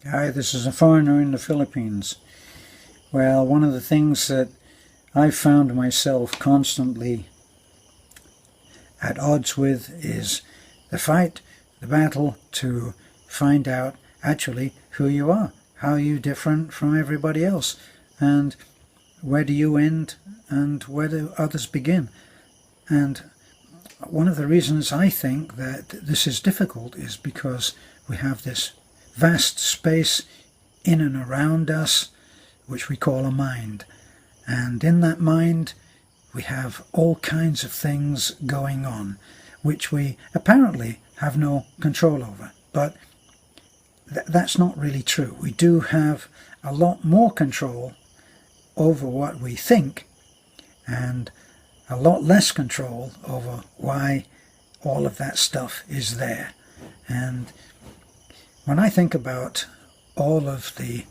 Hi, this is a foreigner in the Philippines. Well, one of the things that I've found myself constantly at odds with is the fight, the battle to find out actually who you are. How are you different from everybody else? And where do you end and where do others begin? And one of the reasons I think that this is difficult is because we have this vast space in and around us, which we call a mind. And in that mind, we have all kinds of things going on, which we apparently have no control over. But that's not really true. We do have a lot more control over what we think and a lot less control over why all of that stuff is there. And when I think about all of the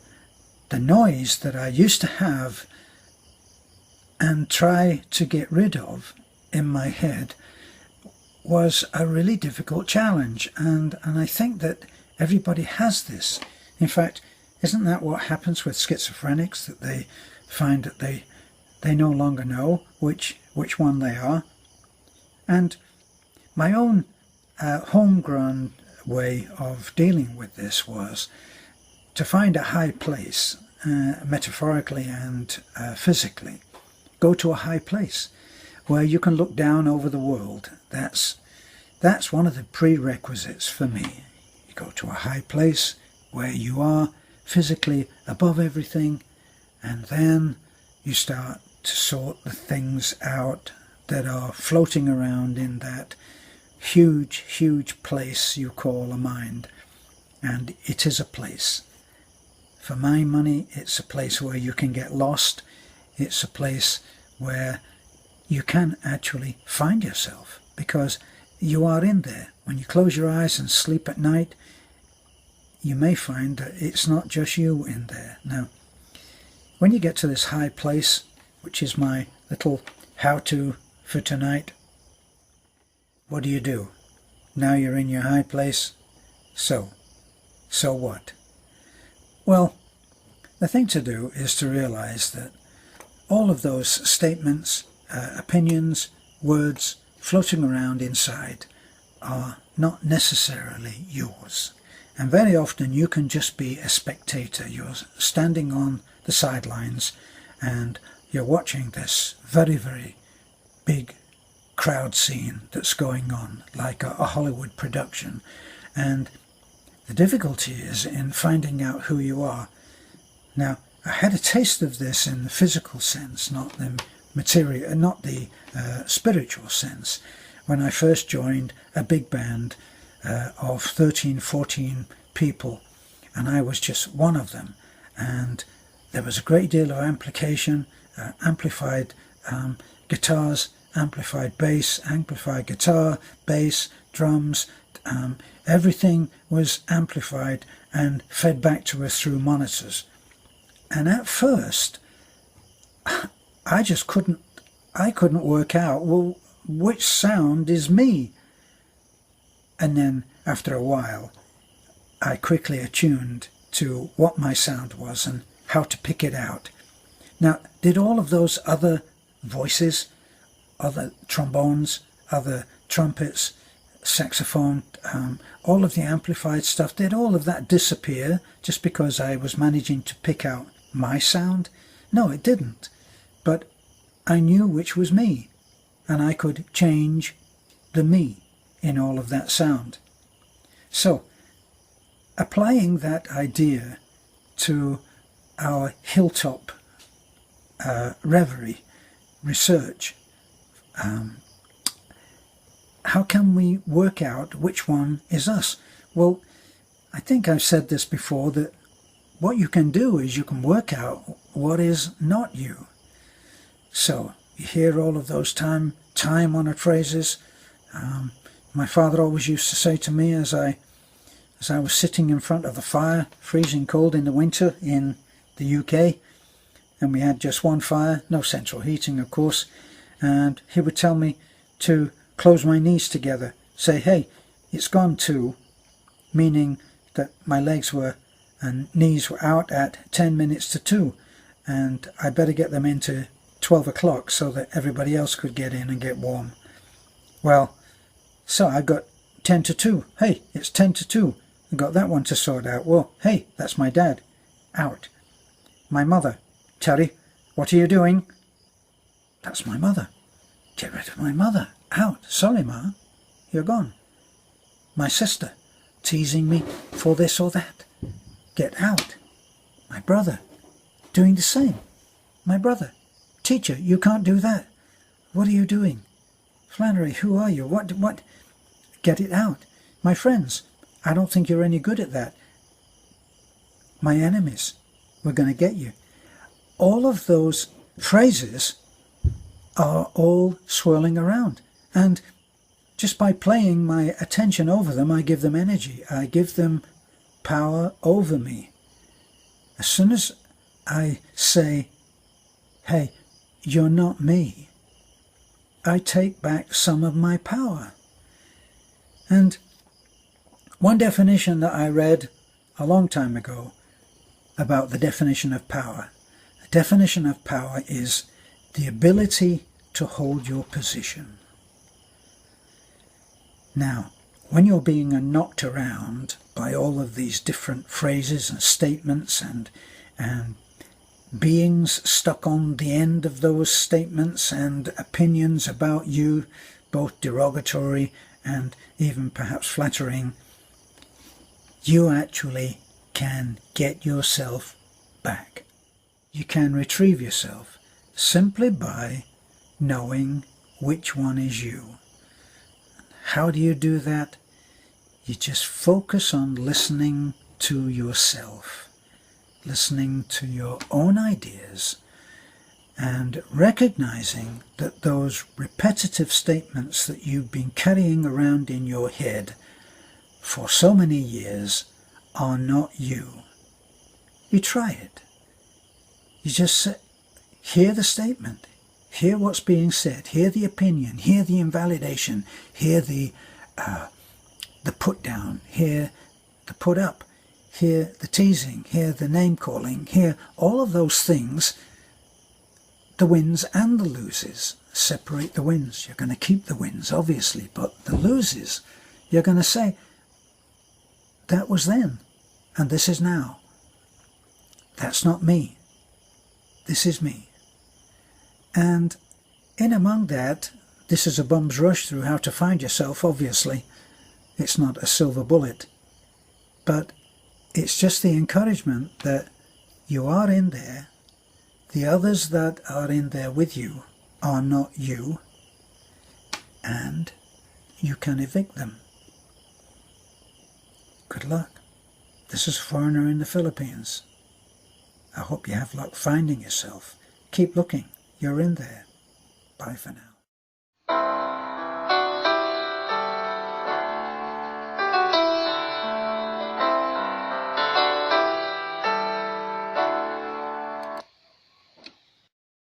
noise that I used to have and try to get rid of in my head was a really difficult challenge. And I think that everybody has this. In fact, isn't that what happens with schizophrenics, that they find that they no longer know which one they are? And my own homegrown way of dealing with this was to find a high place, metaphorically and physically. Go to a high place where you can look down over the world. That's one of the prerequisites for me. You go to a high place where you are physically above everything, and then you start to sort the things out that are floating around in that huge, huge place you call a mind. And it is a place. For my money, it's a place where you can get lost. It's a place where you can actually find yourself, because you are in there. When you close your eyes and sleep at night, you may find that it's not just you in there. Now, when you get to this high place, which is my little how-to for tonight, what do? Now you're in your high place, so what? Well, the thing to do is to realize that all of those statements, opinions, words floating around inside are not necessarily yours. And very often you can just be a spectator. You're standing on the sidelines and you're watching this very, very big crowd scene that's going on, like a Hollywood production. And the difficulty is in finding out who you are. Now, I had a taste of this in the physical sense, not the material, not the spiritual sense, when I first joined a big band of 13, 14 people, and I was just one of them. And there was a great deal of amplification, amplified guitars, amplified bass, amplified guitar, bass, drums. Everything was amplified and fed back to us through monitors. And at first, I just couldn't work out, well, which sound is me? And then after a while, I quickly attuned to what my sound was and how to pick it out. Now, did all of those other voices, other trombones, other trumpets, saxophone, all of the amplified stuff, did all of that disappear just because I was managing to pick out my sound? No, it didn't. But I knew which was me, and I could change the me in all of that sound. So, applying that idea to our hilltop reverie research, how can we work out which one is us? Well, I think I've said this before, that what you can do is you can work out what is not you. So you hear all of those time-honored phrases. My father always used to say to me as I was sitting in front of the fire, freezing cold in the winter in the UK, and we had just one fire, no central heating of course, and he would tell me to close my knees together, say, hey, it's gone too, meaning that my legs were and knees were out at 10 minutes to 2, and I better get them into 12 o'clock so that everybody else could get in and get warm. Well, so I got 10 to 2. Hey, it's 10 to 2. I got that one to sort out. Well, hey, that's my dad. Out. My mother. Terry, what are you doing? That's my mother. Get rid of my mother. Out. Sorry, Ma. You're gone. My sister. Teasing me for this or that. Get out. My brother. Doing the same. My brother. Teacher, you can't do that. What are you doing? Flannery, who are you? What? Get it out. My friends. I don't think you're any good at that. My enemies. We're going to get you. All of those phrases are all swirling around. And just by playing my attention over them, I give them energy. I give them power over me. As soon as I say, hey, you're not me, I take back some of my power. And one definition that I read a long time ago about the definition of power. The definition of power is the ability to hold your position. Now, when you're being knocked around by all of these different phrases and statements and beings stuck on the end of those statements and opinions about you, both derogatory and even perhaps flattering, you actually can get yourself back. You can retrieve yourself simply by knowing which one is you. How do you do that? You just focus on listening to yourself, listening to your own ideas, and recognizing that those repetitive statements that you've been carrying around in your head for so many years are not you. You try it. You just hear the statement, hear what's being said, hear the opinion, hear the invalidation, hear the put down, hear the put up, hear the teasing, hear the name calling, hear all of those things, the wins and the loses. Separate the wins. You're going to keep the wins, obviously, but the loses, you're going to say, that was then, and this is now. That's not me. This is me. And in among that, this is a bum's rush through how to find yourself, obviously. It's not a silver bullet. But it's just the encouragement that you are in there. The others that are in there with you are not you. And you can evict them. Good luck. This is a foreigner in the Philippines. I hope you have luck finding yourself. Keep looking. You're in there. Bye for now.